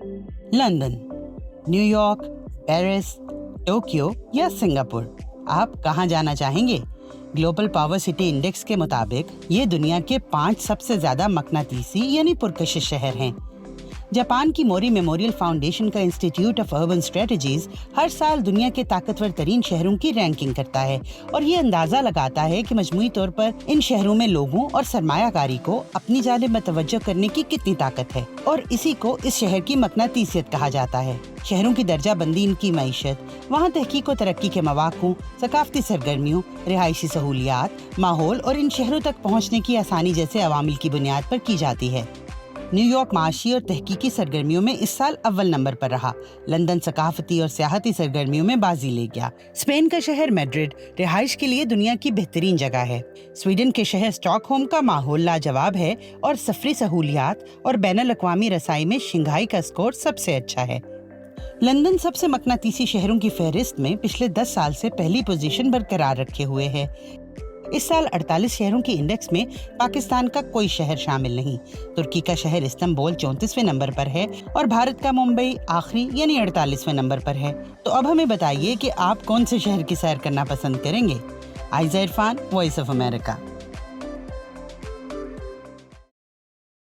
London, New York, Paris, Tokyo या Singapore, आप कहाँ जाना चाहेंगे? ग्लोबल पावर सिटी इंडेक्स के मुताबिक ये दुनिया के 5 सबसे ज्यादा मकनातीसी यानी पुरकशिश शहर हैं। जापान की मोरी मेमोरियल फाउंडेशन का इंस्टीट्यूट ऑफ अर्बन स्ट्रेटजीज हर साल दुनिया के ताकतवर तरीन शहरों की रैंकिंग करता है और ये अंदाजा लगाता है कि मजमूई तौर पर इन शहरों में लोगों और सरमायाकारी को अपनी जानिब मतवज्जो करने की कितनी ताकत है, और इसी को इस शहर की मकनातीसियत कहा जाता है। शहरों की दर्जा बंदी इनकी मईशत, वहाँ तहकीक और तरक्की के मौक़ों, सकाफती सरगर्मियों, रिहायशी सहूलियात, माहौल और इन शहरों तक पहुँचने की आसानी जैसे अवामिल की बुनियाद पर की जाती है। न्यूयॉर्क माशी और तहकीकी सरगर्मियों में इस साल अव्वल नंबर पर रहा। लंदन सकाफती और सियाहती सरगर्मियों में बाजी ले गया। स्पेन का शहर मैड्रिड रिहाइश के लिए दुनिया की बेहतरीन जगह है। स्वीडन के शहर स्टॉकहोम का माहौल लाजवाब है और सफरी सहूलियात और बैनुल अक़वामी रसाई में शंघाई का स्कोर सबसे अच्छा है। लंदन सबसे मकनातीसी शहरों की फहरिस्त में पिछले 10 साल से पहली पोजीशन बरकरार रखे हुए है। इस साल 48 शहरों के इंडेक्स में पाकिस्तान का कोई शहर शामिल नहीं। तुर्की का शहर इस्तांबुल 34वें नंबर पर है और भारत का मुंबई आखिरी यानी 48वें नंबर पर है। तो अब हमें बताइए कि आप कौन से शहर की सैर करना पसंद करेंगे? Aiza Irfan, voice of America.